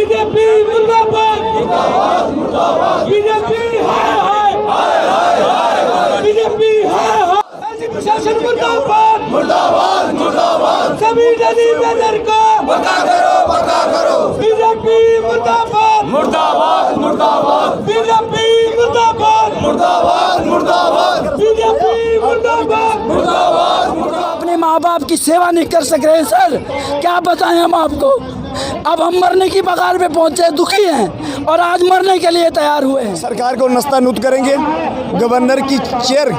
BJP मुर्दाबाद मुर्दाबाद मुर्दाबाद बीजेपी हाय हाय बीजेपी हाय हाय प्रशासन मुर्दाबाद मुर्दाबाद मुर्दाबाद सभी नदी बेदर को बता करो बीजेपी मुर्दाबाद मुर्दाबाद मुर्दाबाद बीजेपी मुर्दाबाद मुर्दाबाद मुर्दाबाद बीजेपी मुर्दाबाद मुर्दाबाद अपने माँ बाप की सेवा नहीं कर सक रहे सर, क्या बताएं हम आपको। अब हम मरने की बगार पे पहुंचे, दुखी हैं और आज मरने के लिए तैयार हुए हैं। सरकार को नस्तानूत करेंगे। गवर्नर की चेयर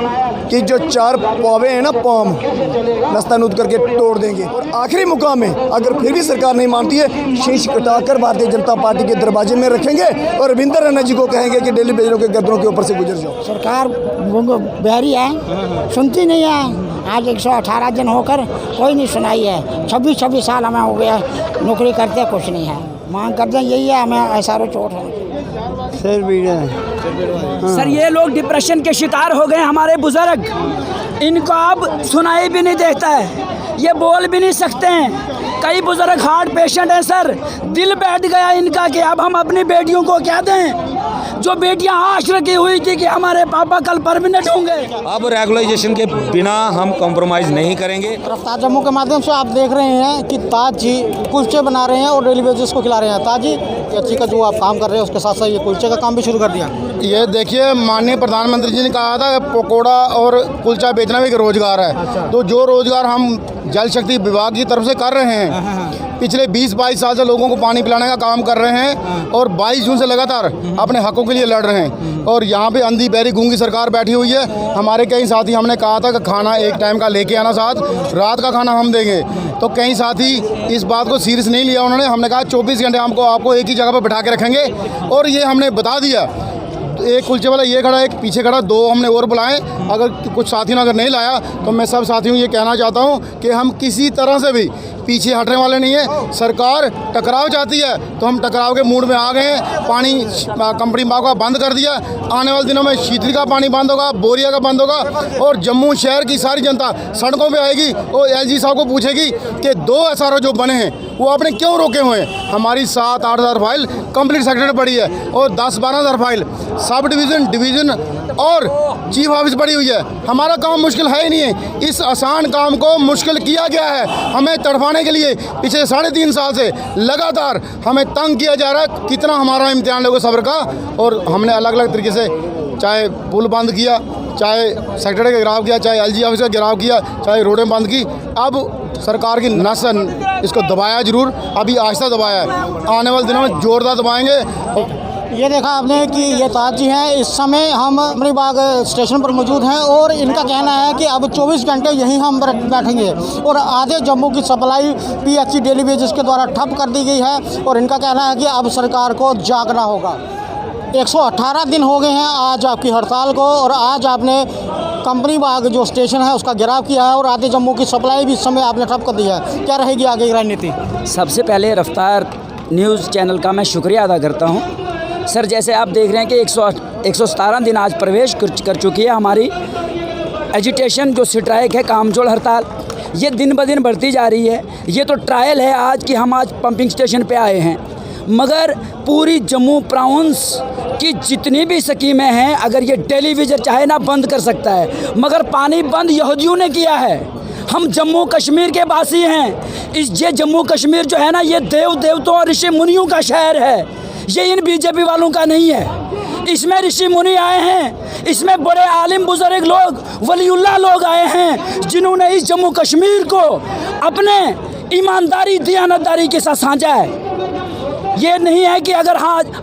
की जो 4 पौवे हैं ना, पौम नस्तानूत करके तोड़ देंगे। और आखिरी मुकाम में अगर फिर भी सरकार नहीं मानती है, शीश कटाकर भारतीय जनता पार्टी के दरवाजे में रखेंगे और रविंद्र रैना जी को कहेंगे कि डेली बेजरों के गद्दरों के ऊपर से गुजर जाओ। सरकार बहरी है, सुनती नहीं है। आज 118 दिन होकर कोई नहीं सुनाई है। 26 साल हमें हो गया, नौकरी करते कुछ नहीं है। मांग करते यही है, हमें SRO चोट है। सर ये लोग डिप्रेशन के शिकार हो गए, हमारे बुजुर्ग, इनको अब सुनाई भी नहीं देता है, ये बोल भी नहीं सकते हैं। कई बुजुर्ग हार्ट पेशेंट हैं सर, दिल बैठ गया इनका कि अब हम अपनी बेटियों को क्या दें, जो बेटियां आश रखी हुई थी कि हमारे पापा कल परमानेंट होंगे। अब रेगुलाइजेशन के बिना हम कॉम्प्रोमाइज़ नहीं करेंगे। रफ्तार जम्मू के माध्यम से आप देख रहे हैं कि ताज जी कुलचे बना रहे हैं और डेली बेसिस को खिला रहे हैं। ताज जी अच्छी का जो आप काम कर रहे हैं उसके साथ साथ ये कुलचे का काम भी शुरू कर दिया। ये देखिए, माननीय प्रधानमंत्री जी ने कहा था पकौड़ा और कुलचा बेचना भी एक रोजगार है। अच्छा। तो जो रोजगार हम जल शक्ति विभाग की तरफ से कर रहे हैं, पिछले 20-22 साल से लोगों को पानी पिलाने का काम कर रहे हैं और 22 जून से लगातार अपने हकों के लिए लड़ रहे हैं। और यहाँ पे अंधी बहरी गूंगी सरकार बैठी हुई है। हमारे कई साथी, हमने कहा था कि खाना एक टाइम का लेके आना साथ, रात का खाना हम देंगे, तो कई साथी इस बात को सीरियस नहीं लिया उन्होंने। हमने कहा 24 घंटे हमको आपको एक ही जगह पर बैठा के रखेंगे और ये हमने बता दिया। तो एक कुलचे वाला ये खड़ा, एक पीछे खड़ा, 2 हमने और बुलाएं। अगर कुछ साथियों ने अगर नहीं लाया तो मैं सब साथियों ये कहना चाहता हूँ कि हम किसी तरह से भी पीछे हटने वाले नहीं है। सरकार टकराव चाहती है तो हम टकराव के मूड में आ गए हैं। पानी कंपनी बाग का बंद कर दिया, आने वाले दिनों में शीतली का पानी बंद होगा, बोरिया का बंद होगा और जम्मू शहर की सारी जनता सड़कों पे आएगी और LG साहब को पूछेगी कि 2 SRO जो बने हैं वो आपने क्यों रोके हुए हैं। हमारी 7-8 हज़ार फाइल कंप्लीट सेक्रेटरी पड़ी है और 10-12 हज़ार फाइल सब डिवीज़न और चीफ ऑफिस पड़ी हुई है। हमारा काम मुश्किल है ही नहीं है, इस आसान काम को मुश्किल किया गया है। हमें तड़पाने के लिए पिछले 3.5 साल से लगातार हमें तंग किया जा रहा है। कितना हमारा इम्तिहान लोगों सब्र का। और हमने अलग अलग तरीके से चाहे पुल बंद किया, चाहे सेक्रेटरी का गिराव किया, चाहे LG ऑफिस का गिराव किया, चाहे रोडें बंद की। अब सरकार की नस इसको दबाया जरूर, अभी आहिस्ता दबाया है, आने वाले दिनों में जोरदार दबाएंगे। ये देखा आपने कि ये ताज जी हैं। इस समय हम कंपनी बाग स्टेशन पर मौजूद हैं और इनका कहना है कि अब 24 घंटे यहीं हम बैठेंगे और आधे जम्मू की सप्लाई PHC डेली बेसिस के द्वारा ठप कर दी गई है। और इनका कहना है कि अब सरकार को जागना होगा। 118 दिन हो गए हैं आज आपकी हड़ताल को और आज आपने कंपनी बाग जो स्टेशन है उसका घेराव किया है और आधे जम्मू की सप्लाई भी इस समय आपने ठप कर दी है। क्या रहेगी आगे की रणनीति? सबसे पहले रफ्तार न्यूज़ चैनल का मैं शुक्रिया अदा करता हूँ सर। जैसे आप देख रहे हैं कि 117 दिन आज प्रवेश कर चुकी है हमारी एजिटेशन जो स्ट्राइक है, कामचोर हड़ताल, ये दिन ब दिन बढ़ती जा रही है। ये तो ट्रायल है आज कि हम आज पंपिंग स्टेशन पे आए हैं, मगर पूरी जम्मू प्राउंस की जितनी भी स्कीमें हैं, अगर ये टेलीविज़न चाहे ना बंद कर सकता है, मगर पानी बंद यहूदियों ने किया है। हम जम्मू कश्मीर के वासी हैं। ये जम्मू कश्मीर जो है ना, ये देवताओं और ऋषि मुनियों का शहर है, ये इन BJP वालों का नहीं है। इसमें ऋषि मुनि आए हैं, इसमें बड़े आलिम बुजुर्ग लोग, वलीउल्लाह लोग आए हैं, जिन्होंने इस जम्मू कश्मीर को अपने ईमानदारी दियानतदारी के साथ साझा है। ये नहीं है कि अगर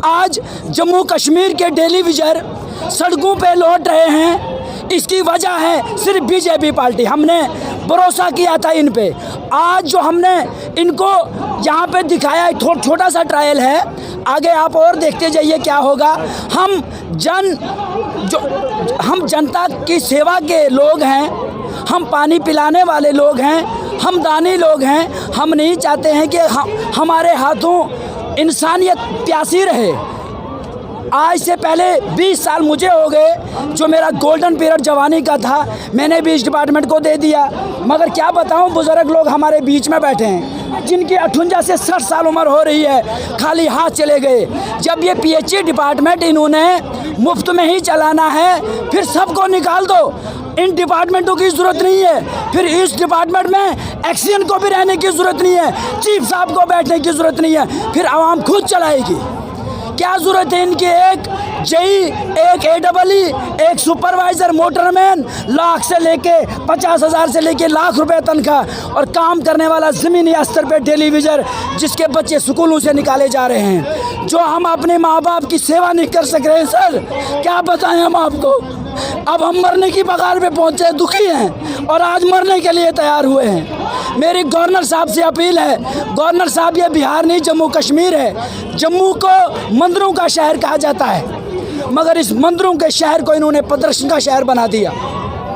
आज जम्मू कश्मीर के डेली विजर सड़कों पे लौट रहे हैं, इसकी वजह है सिर्फ BJP पार्टी। हमने भरोसा किया था इन पे। आज जो हमने इनको यहाँ पे दिखाया है, छोटा सा ट्रायल है, आगे आप और देखते जाइए क्या होगा। हम जनता की सेवा के लोग हैं, हम पानी पिलाने वाले लोग हैं, हम दानी लोग हैं। हम नहीं चाहते हैं कि हमारे हाथों इंसानियत प्यासी रहे। आज से पहले 20 साल मुझे हो गए, जो मेरा गोल्डन पीरियड जवानी का था मैंने भी इस डिपार्टमेंट को दे दिया। मगर क्या बताऊं, बुजुर्ग लोग हमारे बीच में बैठे हैं जिनकी 58 से 60 साल उम्र हो रही है, खाली हाथ चले गए। जब ये पीएचई डिपार्टमेंट इन्होंने मुफ्त में ही चलाना है, फिर सबको निकाल दो, इन डिपार्टमेंटों की ज़रूरत नहीं है। फिर इस डिपार्टमेंट में एक्सीएन को भी रहने की ज़रूरत नहीं है, चीफ साहब को बैठने की ज़रूरत नहीं है, फिर आवाम खुद चलाएगी। क्या ज़रूरत है इनकी? एक जेई, एक एडबलई, एक सुपरवाइज़र, मोटरमैन, लाख से लेके 50,000 से लेके लाख रुपए तनख्वाह, और काम करने वाला ज़मीनी स्तर पे टेलीविज़न, जिसके बच्चे स्कूलों से निकाले जा रहे हैं। जो हम अपने माँ बाप की सेवा नहीं कर सक रहे हैं सर, क्या बताएं हम आपको। अब हम मरने की कगार पे पहुँचे, दुखी हैं और आज मरने के लिए तैयार हुए हैं। मेरी गवर्नर साहब से अपील है, गवर्नर साहब ये बिहार नहीं जम्मू कश्मीर है। जम्मू को मंदिरों का शहर कहा जाता है, मगर इस मंदिरों के शहर को इन्होंने प्रदर्शन का शहर बना दिया।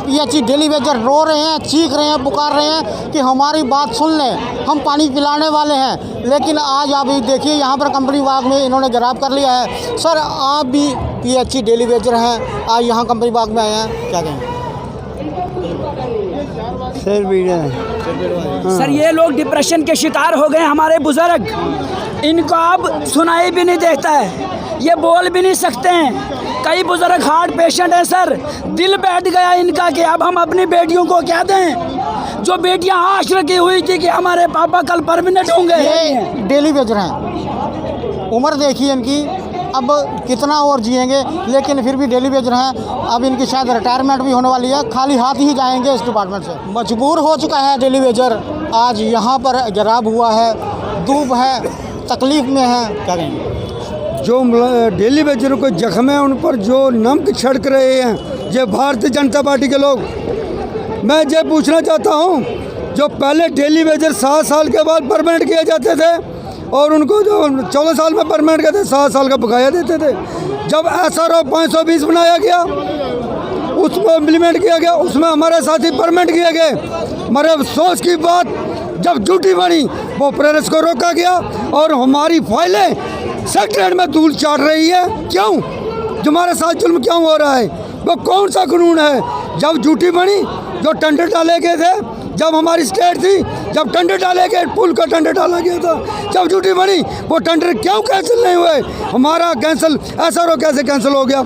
पीएचई डेली वेजर रो रहे हैं, चीख रहे हैं, पुकार रहे हैं कि हमारी बात सुन लें, हम पानी पिलाने वाले हैं। लेकिन आज आप देखिए यहाँ पर कंपनी बाग में इन्होंने गिरफ्तार कर लिया है। सर आप भी पीएचई डेली वेजर हैं, आज यहाँ कंपनी बाग में आए हैं, क्या कहेंगे? सर ये लोग डिप्रेशन के शिकार हो गए, हमारे बुजुर्ग, इनको अब सुनाई भी नहीं देता है, ये बोल भी नहीं सकते हैं। कई बुजुर्ग हार्ट पेशेंट हैं सर, दिल बैठ गया इनका कि अब हम अपनी बेटियों को क्या दें, जो बेटियां आश रखी हुई थी कि हमारे पापा कल परमानेंट होंगे। ये डेली वेजर हैं, उम्र देखिए इनकी, अब कितना और जिएंगे, लेकिन फिर भी डेली वेजर हैं। अब इनकी शायद रिटायरमेंट भी होने वाली है, खाली हाथ ही जाएंगे इस डिपार्टमेंट से। मजबूर हो चुका है डेली वेजर, आज यहाँ पर गिराव हुआ है, धूप है, तकलीफ में है, क्या कहेंगे? जो डेली वेजरों को जख्म है उन पर जो नमक छिड़क रहे हैं ये भारतीय जनता पार्टी के लोग। मैं ये पूछना चाहता हूँ, जो पहले डेली वेजर 7 साल के बाद परमानेंट किए जाते थे और उनको जो 14 साल में परमानेंट करते 7 साल का बकाया देते थे, जब SRO 520 बनाया गया, उसमें इम्प्लीमेंट किया गया, उसमें हमारे साथी परमानेंट किए गए। मगर अफसोस की बात, जब ड्यूटी बनी वो प्रेस को रोका गया और हमारी फाइलें सेक्रेटरीट में धूल चाट रही है। क्यों? जो हमारे साथ जुल्म क्यों हो रहा है? वो कौन सा कानून है? जब ड्यूटी बनी, जो टेंडर डाले गए थे, जब हमारी स्टेट थी, जब टेंडर डाले गए, पुल का टेंडर डाला गया था, जब ड्यूटी बनी वो टेंडर क्यों कैंसिल नहीं हुए? हमारा कैंसिल SRO कैसे कैंसिल हो गया?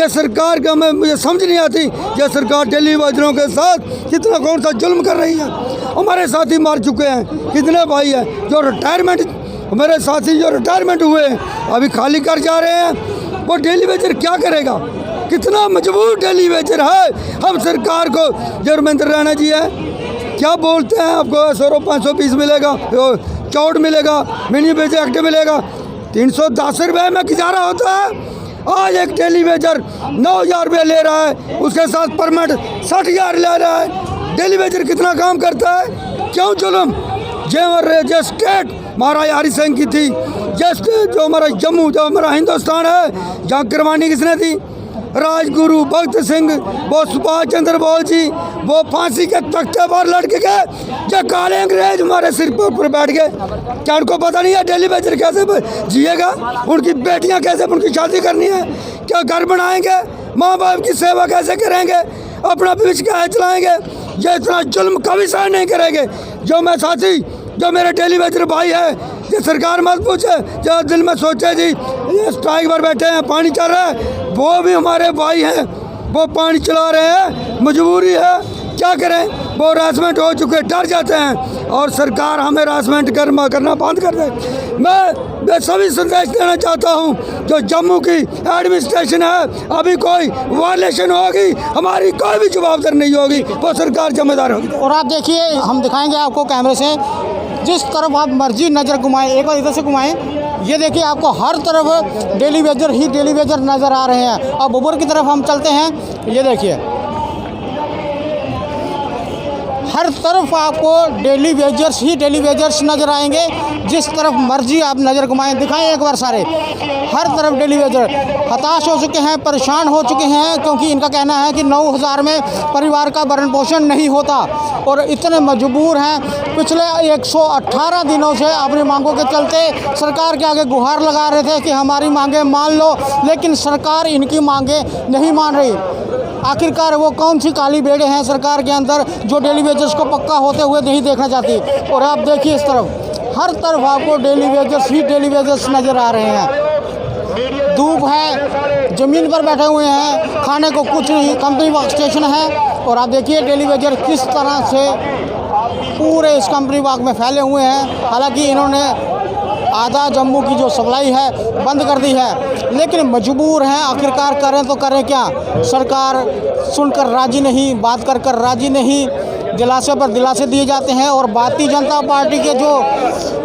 ये सरकार का मुझे समझ नहीं आती, ये सरकार डेली वेजरों के साथ कितना कौन सा जुल्म कर रही है। हमारे साथी मार चुके हैं, कितने भाई हैं जो रिटायरमेंट, हमारे साथी जो रिटायरमेंट हुए अभी खाली कर जा रहे हैं, वो डेली वेजर क्या करेगा? कितना मजबूर डेली वेजर है। हम सरकार को, धर्मेंद्र राणा जी है, क्या बोलते हैं आपको SRO 520 मिलेगा, चौड़ मिलेगा, मिनी वेज एक्ट मिलेगा, 310 रुपये में गुजारा होता है। आज एक डेली वेजर 9,000 रुपये ले रहा है, उसके साथ परमिट 60,000 ले रहा है। डेली वेजर कितना काम करता है? क्यों जुल्म? जो स्टेट महाराजा हरि सिंह की थी, जो हमारा जम्मू, जो हमारा हिंदुस्तान है, जहाँ करवानी किसने थी? राजगुरु भगत सिंह, वो सुभाष चंद्र बोस जी, वो फांसी के तख्ते पर लटक गए, जो काले अंग्रेज हमारे सिर पर ऊपर बैठ गए। क्या उनको पता नहीं है डेली वेजर कैसे जिएगा? उनकी बेटियां कैसे, उनकी शादी करनी है, क्या घर बनाएंगे, माँ बाप की सेवा कैसे करेंगे, अपना भविष्य कैसे चलाएंगे? ये इतना जुल्म कभी सहन नहीं करेंगे। जो मैं साथी, जो मेरे डेली वेजर भाई है, ये सरकार मत पूछे, जो दिल में सोचे जी ये स्ट्राइक पर बैठे हैं, पानी चल रहा है, वो भी हमारे भाई हैं, वो पानी चला रहे हैं, मजबूरी है, क्या करें? वो हरासमेंट हो चुके, डर जाते हैं और सरकार हमें हरासमेंट करना बंद कर दे। मैं सभी संदेश देना चाहता हूँ, जो जम्मू की एडमिनिस्ट्रेशन है, अभी कोई वायलेशन होगी, हमारी कोई भी जवाबदारी नहीं होगी, वो सरकार जिम्मेदार होगी। और आप देखिए, हम दिखाएंगे आपको कैमरे से, जिस तरफ आप मर्जी नज़र घुमाएं, एक बार इधर से घुमाएं, ये देखिए आपको हर तरफ डेली वेजर ही डेली वेजर नज़र आ रहे हैं। अब ऊपर की तरफ हम चलते हैं, ये देखिए हर तरफ आपको डेली वेजर्स ही डेली वेजर्स नज़र आएंगे। जिस तरफ मर्जी आप नज़र घुमाएं, दिखाएं एक बार सारे, हर तरफ डेली वेजर हताश हो चुके हैं, परेशान हो चुके हैं, क्योंकि इनका कहना है कि 9,000 में परिवार का भरण पोषण नहीं होता और इतने मजबूर हैं। पिछले 118 दिनों से अपनी मांगों के चलते सरकार के आगे गुहार लगा रहे थे कि हमारी मांगें मान लो, लेकिन सरकार इनकी मांगें नहीं मान रही। आखिरकार वो कौन सी काली भेड़ें हैं सरकार के अंदर जो डेली वेजर्स को पक्का होते हुए नहीं देखना चाहती। और आप देखिए इस तरफ, हर तरफ आपको डेली वेजर्स ही डेली वेजर्स नज़र आ रहे हैं। धूप है, ज़मीन पर बैठे हुए हैं, खाने को कुछ नहीं, कंपनी वर्क स्टेशन है। और आप देखिए डेली वेजर किस तरह से पूरे इस कंपनी वाक में फैले हुए हैं। हालांकि इन्होंने आधा जम्मू की जो सप्लाई है बंद कर दी है, लेकिन मजबूर हैं। आखिरकार करें तो करें क्या, सरकार सुनकर राजी नहीं, बात कर कर राजी नहीं, दिलासे पर दिलासे दिए जाते हैं। और भारतीय जनता पार्टी के जो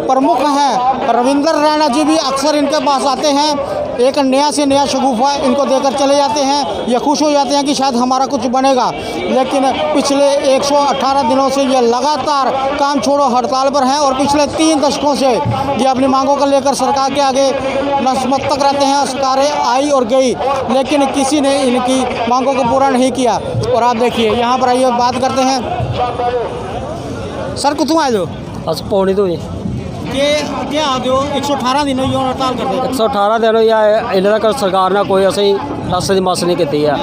प्रमुख हैं रविंद्र रैना जी भी अक्सर इनके पास आते हैं, एक नया से नया शगुफा इनको देकर चले जाते हैं। ये खुश हो जाते हैं कि शायद हमारा कुछ बनेगा, लेकिन पिछले 118 दिनों से ये लगातार काम छोड़ो हड़ताल पर हैं। और पिछले 3 दशकों से ये अपनी मांगों को लेकर सरकार के आगे नतमस्तक रहते हैं। सरकारें आई और गई, लेकिन किसी ने इनकी मांगों को पूरा नहीं किया। और आप देखिए यहाँ पर आइए बात करते हैं। सर कितों आए हो? अस पौनी तो जी क्या आते हो? 118 दिन हुई हड़ताल करते 118 दिन हुई है। इन्होंने कर सरकार ने कोई असी रस की मस नहीं की है,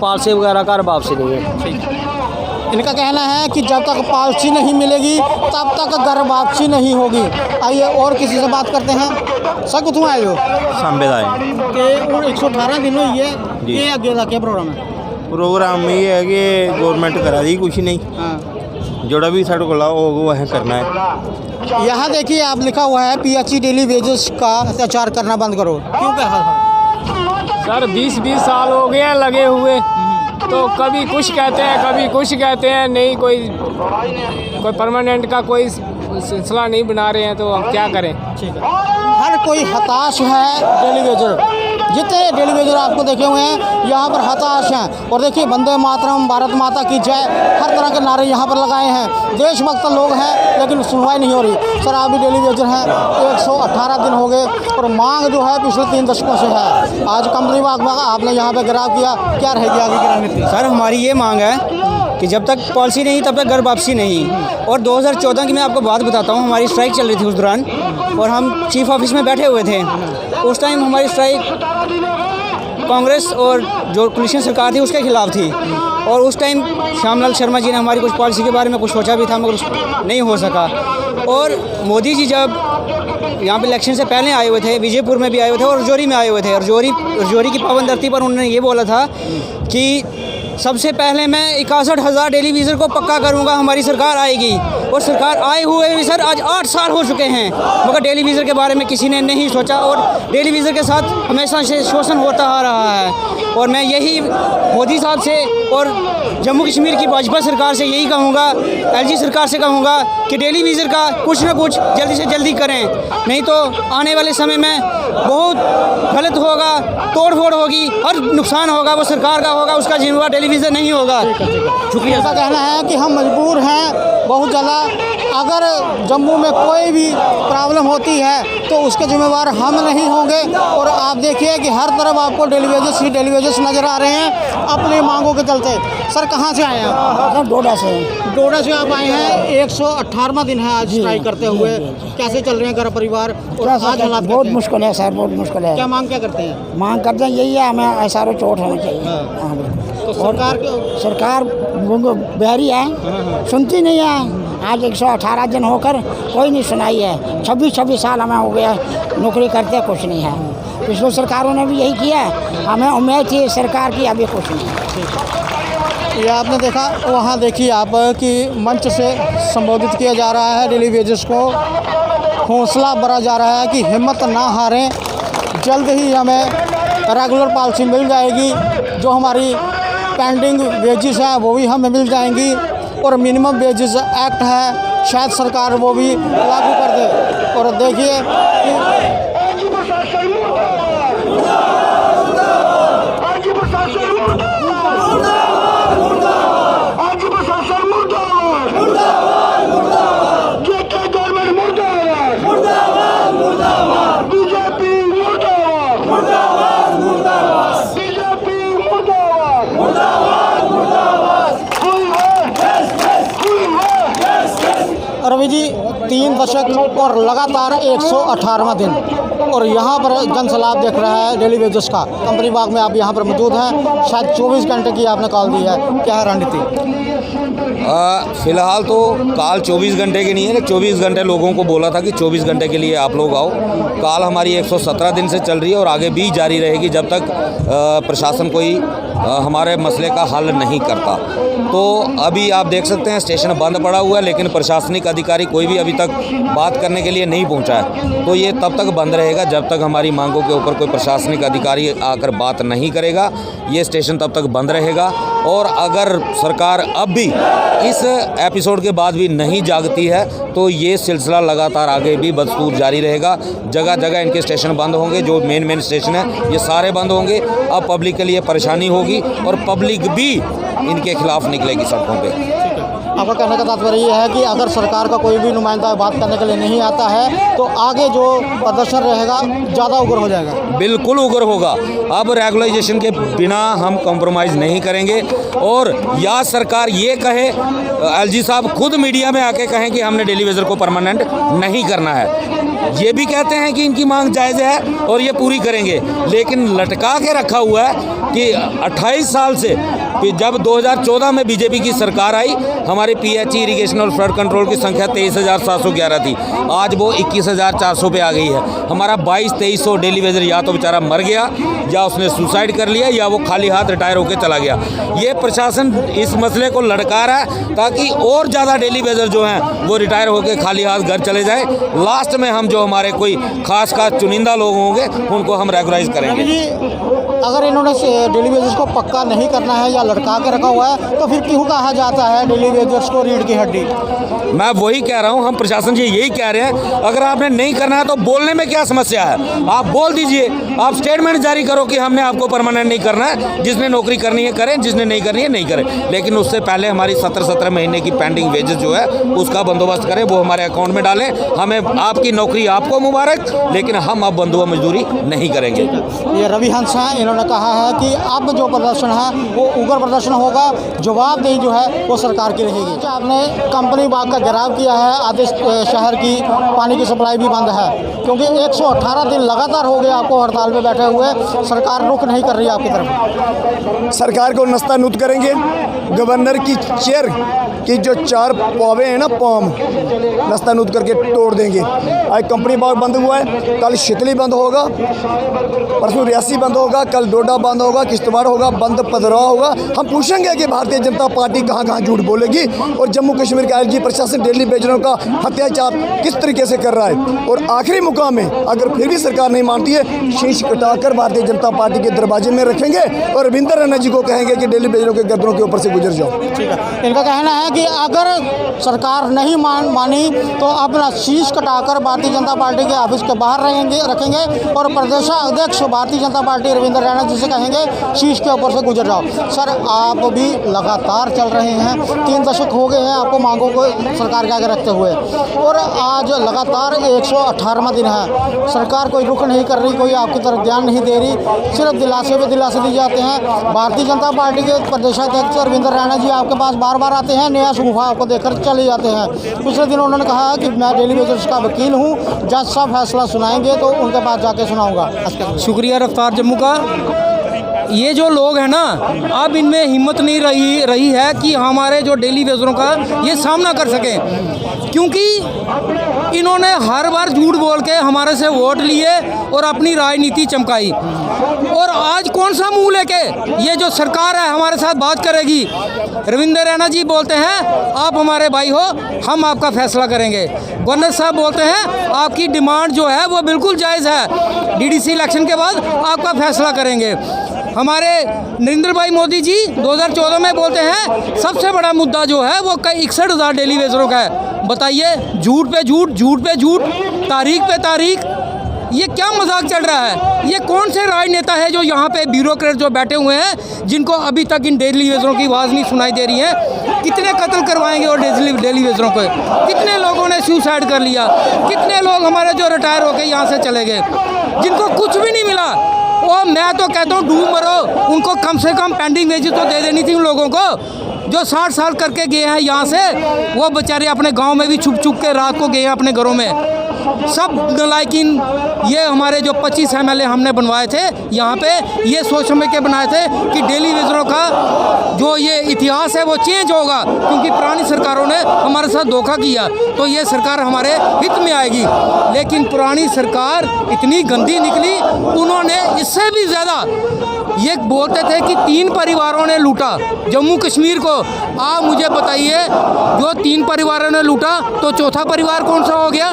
पॉलिसी वगैरह घर वापसी नहीं है। इनका कहना है कि जब तक पॉलिसी नहीं मिलेगी तब तक घर वापसी नहीं होगी। आइए और किसी से बात करते हैं। सर कितों आए हो? सांबे दा कि 118 दिन हुई है, ये अगे का क्या प्रोग्राम है? प्रोग्राम ये है कि गवर्नमेंट करा दी कुछ नहीं, जोड़ा भी साढ़े को लाओ वो है करना है। यहाँ देखिए आप लिखा हुआ है PHC डेली वेजेस का अत्याचार करना बंद करो। क्यों कहा सर? 20-20 साल हो गए हैं लगे हुए, तो कभी कुछ कहते हैं कभी कुछ कहते हैं, नहीं कोई परमानेंट का कोई सिलसिला नहीं बना रहे हैं, तो हम क्या करें। ठीक है, हर कोई हताश है। डेली वेजर जितने डेली वेजर आपको देखे हुए हैं यहाँ पर हताश हैं। और देखिए वंदे मातरम, भारत माता की जय, हर तरह के नारे यहाँ पर लगाए हैं। देशभक्त लोग हैं, लेकिन सुनवाई नहीं हो रही। सर आप भी डेली वेजर हैं, 118 दिन हो गए और मांग जो है पिछले 3 दशकों से है। आज कंपनी वाक में आपने यहाँ पर गिराव किया, क्या रहेगी आगे की रणनीति? सर हमारी ये मांग है कि जब तक पॉलिसी नहीं तब तक घर वापसी नहीं। और 2014 की मैं आपको बात बताता हूँ, हमारी स्ट्राइक चल रही थी उस दौरान, और हम चीफ ऑफिस में बैठे हुए थे। उस टाइम हमारी स्ट्राइक कांग्रेस और जो कोलिशन सरकार थी उसके खिलाफ थी। और उस टाइम श्यामलाल शर्मा जी ने हमारी कुछ पॉलिसी के बारे में कुछ सोचा भी था, मगर नहीं हो सका। और मोदी जी जब यहाँ पे इलेक्शन से पहले आए हुए थे, विजयपुर में भी आए हुए थे और रजौरी में आए हुए थे। और रजौरी की पावन धरती पर उन्होंने ये बोला था कि सबसे पहले मैं 61,000 डेली वेजर को पक्का करूंगा, हमारी सरकार आएगी। और सरकार आए हुए भी सर आज 8 साल हो चुके हैं, मगर डेली वेजर के बारे में किसी ने नहीं सोचा। और डेली वेजर के साथ हमेशा से शोषण होता आ रहा है। और मैं यही मोदी साहब से और जम्मू कश्मीर की भाजपा सरकार से यही कहूँगा, LG सरकार से कहूँगा कि डेली वेजर का कुछ ना कुछ जल्दी से जल्दी करें, नहीं तो आने वाले समय में बहुत गलत होगा, तोड़ फोड़ होगी, हर नुकसान होगा वो सरकार का होगा, उसका जिम्मेवार टेलीविज़न नहीं होगा। शुक्रिया। ऐसा कहना है कि हम मजबूर हैं बहुत ज़्यादा, अगर जम्मू में कोई भी प्रॉब्लम होती है तो उसके जिम्मेवार हम नहीं होंगे। और आप देखिए कि हर तरफ आपको डेली वेजेस ही डेली वेजेस नज़र आ रहे हैं अपनी मांगों के चलते। सर कहाँ से आए हैं आप? डोडा से। डोडा से आप आए हैं, 118वां दिन है आज स्ट्राइक करते हुए। कैसे चल रहे हैं घर परिवार और आज हालात? बहुत मुश्किल है सर, बहुत मुश्किल है। क्या मांग क्या करते हैं? मांग करते हैं यही है, हमें SRO चोट होना चाहिए। तो सरकार बहरी है, सुनती नहीं है। आज 118 दिन होकर कोई नहीं सुनाई है। 26 साल हमें हो गया नौकरी करते, कुछ नहीं है। पिछली सरकारों ने भी यही किया, हमें उम्मीद थी सरकार की, अभी कुछ नहीं। ये आपने देखा, वहाँ देखिए आप कि मंच से संबोधित किया जा रहा है डेली वेजेस को, हौसला भरा जा रहा है कि हिम्मत ना हारें, जल्द ही हमें रेगुलर पॉलिसी मिल जाएगी। जो हमारी पेंडिंग वेजेस हैं वो भी हमें मिल जाएंगी। और मिनिमम वेजेस एक्ट है, शायद सरकार वो भी लागू कर दे। और देखिए आज प्रशासन मुर्दाबाद। बीजेपी मुर्दाबाद मुर्दाबाद मुर्दाबाद बीजेपी मुर्दाबाद मुर्दाबाद मुर्दाबाद हुई है रवि जी 3 दशक और लगातार 118वां दिन और यहाँ पर जनसैलाब देख रहा है डेली वेजेस का। कंपनी बाग में आप यहाँ पर मौजूद हैं, शायद 24 घंटे की आपने कॉल दी है, क्या है रणनीति? फ़िलहाल तो कॉल 24 घंटे की नहीं है, 24 घंटे लोगों को बोला था कि 24 घंटे के लिए आप लोग आओ। कॉल हमारी 117 दिन से चल रही है और आगे भी जारी रहेगी जब तक प्रशासन कोई हमारे मसले का हल नहीं करता। तो अभी आप देख सकते हैं स्टेशन बंद पड़ा हुआ है, लेकिन प्रशासनिक अधिकारी कोई भी अभी तक बात करने के लिए नहीं पहुंचा है। तो ये तब तक बंद रहेगा जब तक हमारी मांगों के ऊपर कोई प्रशासनिक अधिकारी आकर बात नहीं करेगा। ये स्टेशन तब तक बंद रहेगा और अगर सरकार अब भी इस एपिसोड के बाद भी नहीं जागती है तो ये सिलसिला लगातार आगे भी बदस्तूर जारी रहेगा। जगह जगह इनके स्टेशन बंद होंगे, जो मेन स्टेशन है ये सारे बंद होंगे। अब पब्लिक के लिए परेशानी होगी और पब्लिक भी इनके खिलाफ निकलेगी सड़कों पे। आपका कहने का तात्पर्य ये है कि अगर सरकार का कोई भी नुमाइंदा बात करने के लिए नहीं आता है तो आगे जो प्रदर्शन रहेगा ज़्यादा उग्र हो जाएगा। बिल्कुल उग्र होगा। अब रेगुलाइजेशन के बिना हम कॉम्प्रोमाइज़ नहीं करेंगे और या सरकार ये कहे, एलजी साहब खुद मीडिया में आके कहें कि हमने डेली वेजर को परमानेंट नहीं करना है। ये भी कहते हैं कि इनकी मांग जायज़ है और ये पूरी करेंगे, लेकिन लटका के रखा हुआ है कि 28 साल से जब 2014 में बीजेपी की सरकार आई हमारी पीएचई इरिगेशन और फ्लड कंट्रोल की संख्या 23,711 थी, आज वो 21,400 पे आ गई है। हमारा 2200-2300 डेली वेजर या तो बेचारा मर गया या उसने सुसाइड कर लिया या वो खाली हाथ रिटायर होकर चला गया। ये प्रशासन इस मसले को लड़का रहा है ताकि और ज़्यादा डेली वेजर जो हैं वो रिटायर होकर खाली हाथ घर चले जाए। लास्ट में हम जो हमारे कोई खास चुनिंदा लोग होंगे उनको हम रेगुलाइज करेंगे। अगर इन्होंने डेली वेजर्स को पक्का नहीं करना है या लड़का के रखा हुआ है तो फिर क्यों कहा जाता है डेली वेजर्स को रीढ़ की हड्डी? मैं वही कह रहा हूँ, हम प्रशासन से यही कह रहे हैं, अगर आपने नहीं करना है तो बोलने में क्या समस्या है? आप बोल दीजिए, आप स्टेटमेंट जारी करो कि हमने आपको परमानेंट नहीं करना है, जिसने नौकरी करनी है करें, जिसने नहीं करनी है नहीं करें। लेकिन उससे पहले हमारी 17 महीने की पेंडिंग वेजेस जो है उसका बंदोबस्त करें, वो हमारे अकाउंट में डालें। हमें आपकी नौकरी आपको मुबारक, लेकिन हम अब बंधुआ मजदूरी नहीं करेंगे। ये रवि हंस हैं, इन्होंने कहा है कि अब जो प्रदर्शन है वो उग्र प्रदर्शन होगा, जवाबदेही जो है वो सरकार की रहेगी। आपने कंपनी बाग का घेराव किया है, आधे शहर की पानी की सप्लाई भी बंद है क्योंकि 118 दिन लगातार हो गए आपको हड़ताल पे बैठे हुए, सरकार रुख नहीं कर रही आपकी तरफ। सरकार को नस्तानूद करेंगे। गवर्नर की चेयर की जो 4 पावे हैं ना, पाम नस्तानूद करके तोड़ देंगे। आज कंपनी बाग बंद हुआ है, कल शितली बंद होगा, परसों रियासी बंद होगा, कल डोडा बंद होगा, किश्तवाड़ होगा, बंद पदरा होगा। हम पूछेंगे कि भारतीय जनता पार्टी कहाँ कहाँ झूठ बोलेगी और जम्मू कश्मीर का एलजी प्रशासन डेली वेजरों का अत्याचार किस तरीके से कर रहा है। और आखिरी मुकाम में अगर फिर भी सरकार नहीं मानती है, शीश कटाकर भारतीय जनता पार्टी के दरवाजे में रखेंगे और रविंद्र रैना जी को कहेंगे कि डेली वेजरों के गर्दनों के ऊपर से गुजर जाओ। ठीक है, इनका कहना है कि अगर सरकार नहीं मानी तो अपना शीश कटाकर भारतीय जनता पार्टी के ऑफिस के बाहर रखेंगे और प्रदेशाध्यक्ष भारतीय जनता पार्टी रविंद्र रैना जी से कहेंगे शीश के ऊपर से गुजर जाओ। सर, आप भी लगातार चल रहे हैं, 3 दशक हो गए हैं आपको मांगों को सरकार के आगे रखते हुए और आज लगातार 118वां दिन है, सरकार कोई रुख नहीं कर रही, कोई आपकी तरफ ध्यान नहीं दे रही, सिर्फ दिलासे पे दिलासे दी जाते हैं। भारतीय जनता पार्टी के प्रदेशाध्यक्ष रविंद्र रैना जी आपके पास बार बार आते हैं, नया शगुफा आपको देकर चले जाते हैं। पिछले दिन उन्होंने कहा कि मैं डेली वेजर्स का वकील हूँ, जज साहब फैसला सुनाएंगे तो उनके पास जाके सुनाऊंगा। शुक्रिया रफ्तार जम्मू का। ये जो लोग हैं ना, अब इनमें हिम्मत नहीं रही है कि हमारे जो डेली वेजरों का ये सामना कर सकें, क्योंकि इन्होंने हर बार झूठ बोल के हमारे से वोट लिए और अपनी राजनीति चमकाई। और आज कौन सा मुंह लेके ये जो सरकार है हमारे साथ बात करेगी? रविंद्र रैना जी बोलते हैं आप हमारे भाई हो, हम आपका फैसला करेंगे। गवर्नर साहब बोलते हैं आपकी डिमांड जो है वो बिल्कुल जायज़ है, डीडीसी इलेक्शन के बाद आपका फैसला करेंगे। हमारे नरेंद्र भाई मोदी जी 2014 में बोलते हैं सबसे बड़ा मुद्दा जो है वो 61,000 डेली वेजरों का है। बताइए, झूठ पे झूठ, झूठ पे झूठ, तारीख पे तारीख, ये क्या मजाक चल रहा है? ये कौन से राजनेता है जो यहाँ पे ब्यूरोक्रेट जो बैठे हुए हैं जिनको अभी तक इन डेली वेजरों की आवाज़ नहीं सुनाई दे रही है? कितने कत्ल करवाएंगे और डेली वेजरों को? कितने लोगों ने सुसाइड कर लिया? कितने लोग हमारे जो रिटायर होके यहाँ से चले गए जिनको कुछ भी नहीं मिला? और मैं तो कहता हूँ डूब मरो, उनको कम से कम पेंडिंग वेजेस तो दे देनी थी उन लोगों को जो 60 साल करके गए हैं यहाँ से। वो बेचारे अपने गांव में भी छुप छुप के रात को गए हैं अपने घरों में। सब नालायकिन ये हमारे जो 25 MLA हमने बनवाए थे यहाँ पे, ये सोच समझ के बनाए थे कि डेली वेजरों का जो ये इतिहास है वो चेंज होगा, क्योंकि पुरानी सरकारों ने हमारे साथ धोखा किया तो ये सरकार हमारे हित में आएगी। लेकिन पुरानी सरकार इतनी गंदी निकली, उन्होंने इससे भी ज़्यादा ये बोलते थे कि 3 परिवारों ने लूटा जम्मू कश्मीर को। आप मुझे बताइए, जो 3 परिवारों ने लूटा तो चौथा परिवार कौन सा हो गया?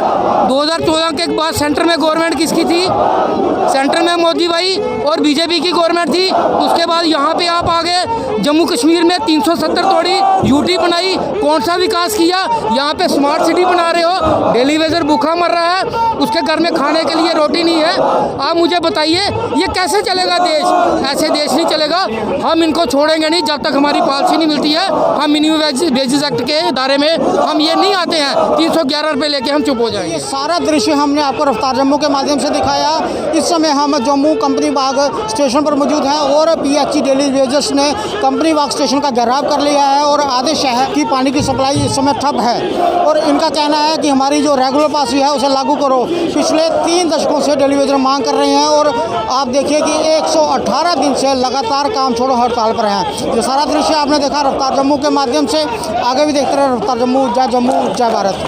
2014 के बाद सेंटर में गवर्नमेंट किसकी थी? सेंटर में मोदी भाई और बीजेपी की गवर्नमेंट थी। उसके बाद यहाँ पे आप आ गए, जम्मू कश्मीर में 370 तोड़ी, यूटी बनाई, कौन सा विकास किया? यहाँ पे स्मार्ट सिटी बना रहे हो, डेली वेजर भूखा मर रहा है, उसके घर में खाने के लिए रोटी नहीं है। आप मुझे बताइए ये कैसे चलेगा देश? ऐसे देश नहीं चलेगा। हम इनको छोड़ेंगे नहीं जब तक हमारी पॉलिसी नहीं मिलती है। हम मिनिमम वेजेस एक्ट के दायरे में हम ये नहीं आते हैं 311 रुपये लेके हम चुप हो जाएंगे। सारा दृश्य हमने आपको रफ्तार जम्मू के माध्यम से दिखाया। इस समय हम जम्मू कंपनी बाग स्टेशन पर मौजूद हैं और PHC डेली वेजर्स ने कंपनी बाग स्टेशन का घेराव कर लिया है और आधे शहर की पानी की सप्लाई इस समय ठप है। और इनका कहना है कि हमारी जो रेगुलर पास है उसे लागू करो। पिछले 3 दशकों से डेली वेजर मांग कर रहे हैं और आप देखिए कि 118 दिन से लगातार काम छोड़ो हड़ताल पर हैं। ये सारा दृश्य आपने देखा रफ्तार जम्मू के माध्यम से। आगे भी देखते रहे रफ्तार जम्मू। जय भारत।